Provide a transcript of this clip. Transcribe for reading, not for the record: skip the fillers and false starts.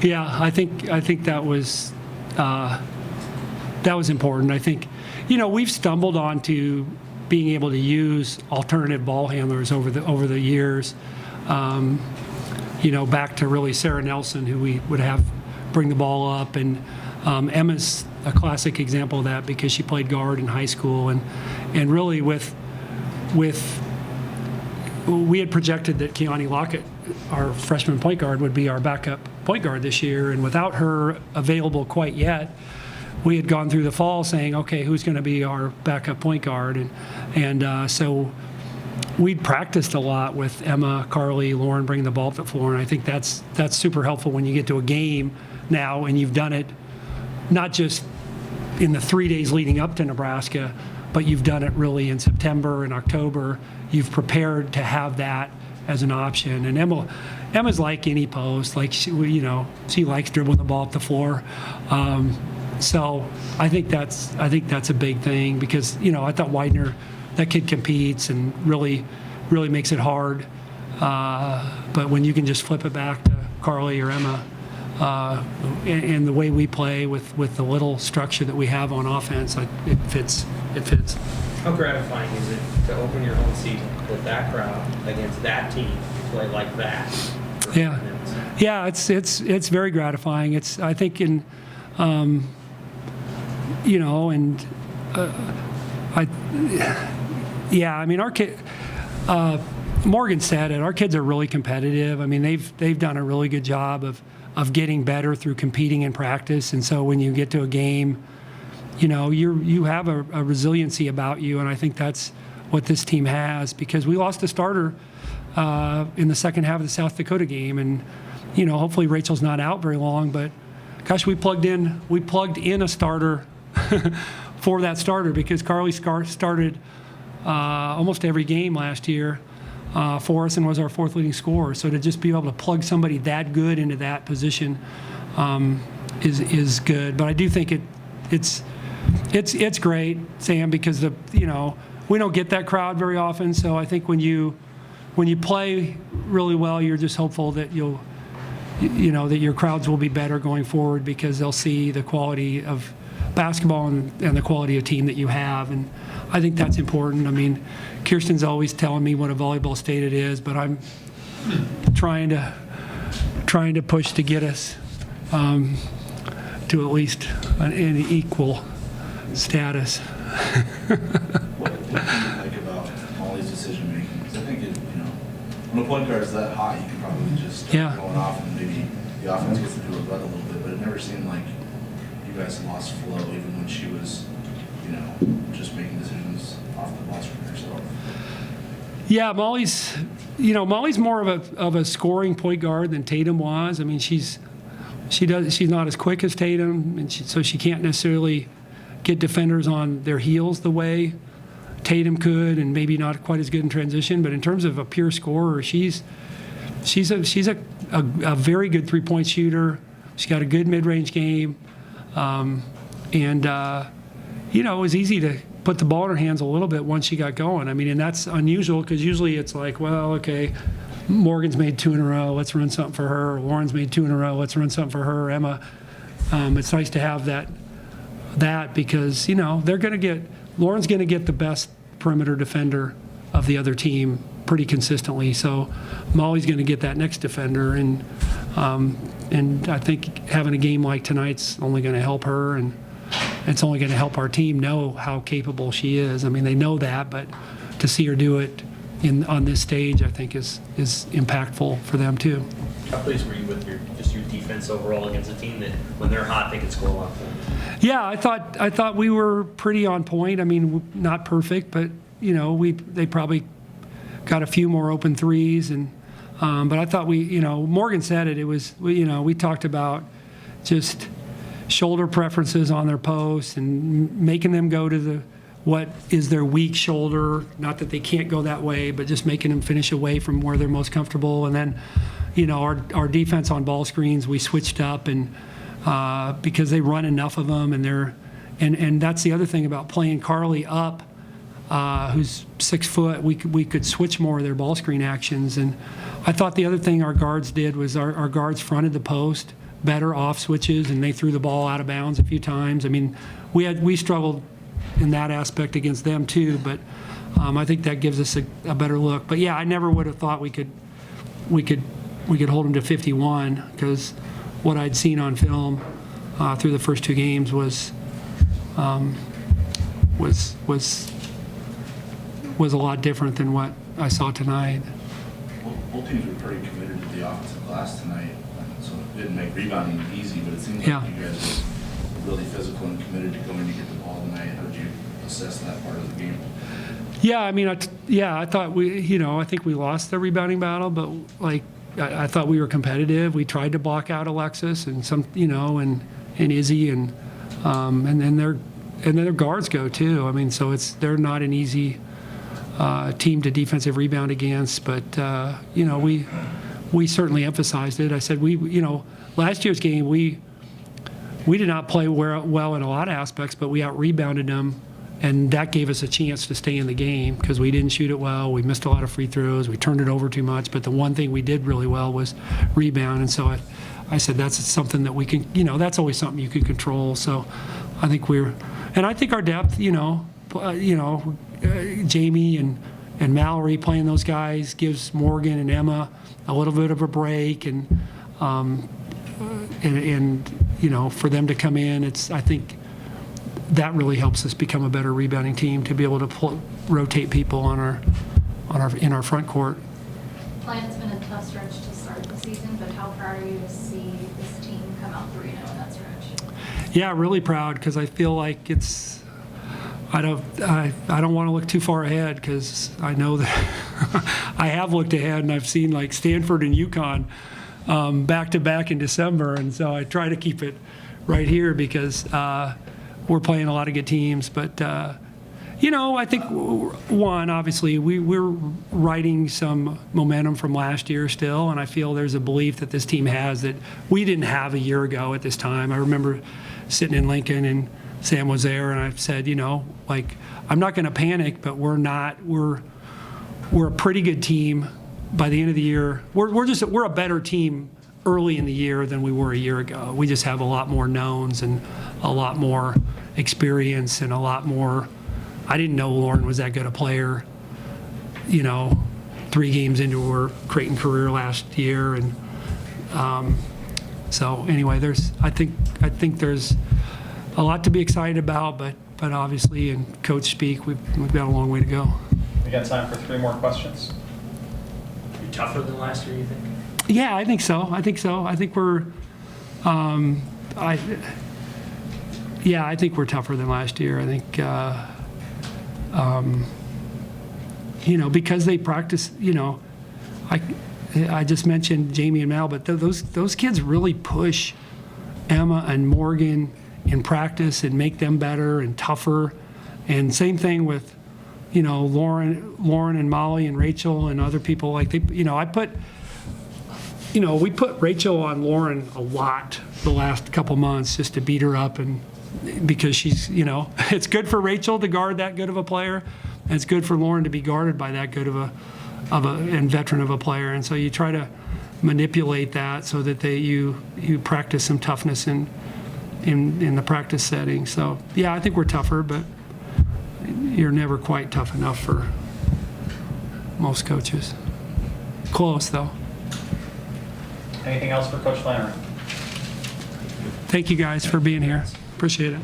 Yeah, I think that was important. I think, we've stumbled onto being able to use alternative ball handlers over the years. Back to really Sarah Nelson, who we would have bring the ball up, and Emma's a classic example of that because she played guard in high school, and really with we had projected that Keani Lockett, our freshman point guard, would be our backup point guard this year, and without her available quite yet, we had gone through the fall saying, okay, who's going to be our backup point guard, and so we'd practiced a lot with Emma, Carly, Lauren bringing the ball up the floor, and I think that's super helpful when you get to a game now and you've done it not just in the 3 days leading up to Nebraska, but you've done it really in September and October. You've prepared to have that as an option. And Emma's like any post, like she likes dribbling the ball up the floor. So I think that's a big thing because I thought Widener, that kid competes and really makes it hard. But when you can just flip it back to Carly or Emma, and the way we play with the little structure that we have on offense, it fits. How gratifying is it to open your home season with that crowd against that team, play like that? Yeah, it's very gratifying. I think our kid. Morgan said it. Our kids are really competitive. I mean, they've done a really good job of getting better through competing in practice, and so when you get to a game, you have a resiliency about you, and I think that's what this team has, because we lost a starter in the second half of the South Dakota game, and hopefully Rachel's not out very long, but gosh, we plugged in a starter for that starter because Carly started almost every game last year for us and was our fourth leading scorer. So to just be able to plug somebody that good into that position is good. But I do think it's great, Sam, because we don't get that crowd very often. So I think when you play really well, you're just hopeful that that your crowds will be better going forward because they'll see the quality of basketball and the quality of team that you have, and I think that's important. I mean, Kirsten's always telling me what a volleyball state it is, but I'm trying to push to get us to at least an equal status. What do you like about Molly's decision making? Because I think when a point guard is that hot, you can probably just start going off, and maybe the offense gets into a rut a little bit. But it never seemed like you guys lost flow, even when she was, just making decisions off the ball from herself. Yeah, Molly's more of a scoring point guard than Tatum was. I mean, she's not as quick as Tatum, and so she can't necessarily get defenders on their heels the way Tatum could, and maybe not quite as good in transition. But in terms of a pure scorer, she's a very good three-point shooter. She's got a good mid-range game. It was easy to put the ball in her hands a little bit once she got going. I mean, and that's unusual because usually it's like, well, okay, Morgan's made 2 in a row, let's run something for her. Lauren's made 2 in a row, let's run something for her. Emma, it's nice to have that because, Lauren's going to get the best perimeter defender of the other team pretty consistently. So Molly's going to get that next defender, and I think having a game like tonight's only going to help her, and it's only going to help our team know how capable she is. I mean, they know that, but to see her do it on this stage, I think is impactful for them too. How pleased were you with your defense overall against a team that when they're hot they can score a lot of points? Yeah, I thought we were pretty on point. I mean, not perfect, but they probably got a few more open threes, and but I thought Morgan said it. It was we talked about just shoulder preferences on their posts and making them go to what is their weak shoulder. Not that they can't go that way, but just making them finish away from where they're most comfortable. And then, our defense on ball screens, we switched up, and because they run enough of them, and that's the other thing about playing Carly up who's 6 foot, we could switch more of their ball screen actions. And I thought the other thing our guards did was our guards fronted the post better off switches, and they threw the ball out of bounds a few times. I mean, we struggled in that aspect against them too, but I think that gives us a better look. But yeah, I never would have thought we could hold them to 51, because what I'd seen on film through the first 2 games was a lot different than what I saw tonight. Both teams were pretty committed to the offensive glass tonight, so it didn't make rebounding easy, but it seems like Yeah. you guys were really physical and committed to going to get the ball tonight. How did you assess that part of the game? Yeah, I mean, I thought I think we lost the rebounding battle, but like I thought we were competitive. We tried to block out Alexis and and Izzy and then their guards go too. I mean, so they're not an easy team to defensive rebound against, but we certainly emphasized it. I said last year's game we did not play well in a lot of aspects, but we out rebounded them. And that gave us a chance to stay in the game, because we didn't shoot it well. We missed a lot of free throws. We turned it over too much. But the one thing we did really well was rebound. And so I said that's something that we can, that's always something you can control. So I think I think our depth, Jamie and Mallory playing those guys gives Morgan and Emma a little bit of a break. And for them to come in, I think that really helps us become a better rebounding team, to be able to rotate people in our front court. It's been a tough stretch to start the season, but how proud are you to see this team come out 3-0 in that stretch? Yeah, really proud, because I feel like I don't want to look too far ahead, because I know that I have looked ahead, and I've seen like Stanford and UConn back to back in December, and so I try to keep it right here, because we're playing a lot of good teams. But I think obviously we're riding some momentum from last year still, and I feel there's a belief that this team has that we didn't have a year ago at this time. I remember sitting in Lincoln and Sam was there, and I said, I'm not going to panic, but we're a pretty good team by the end of the year. We're a better team early in the year than we were a year ago. We just have a lot more knowns and a lot more experience and a lot more. I didn't know Lauren was that good a player, 3 games into her Creighton career last year. And so anyway, I think there's a lot to be excited about, but obviously in coach speak, we've got a long way to go. We got time for 3 more questions. You're tougher than last year, you think? Yeah, I think so. I think we're, I think we're tougher than last year. I think, because they practice, I just mentioned Jamie and Mal, but those kids really push Emma and Morgan in practice and make them better and tougher. And same thing with, Lauren and Molly and Rachel and other people. Like we put Rachel on Lauren a lot the last couple months just to beat her up, and because she's, it's good for Rachel to guard that good of a player, and it's good for Lauren to be guarded by that good of a veteran of a player. And so you try to manipulate that so that you practice some toughness in the practice setting. So yeah, I think we're tougher, but you're never quite tough enough for most coaches. Close though. Anything else for Coach Flanery? Thank you guys for being here. Appreciate it.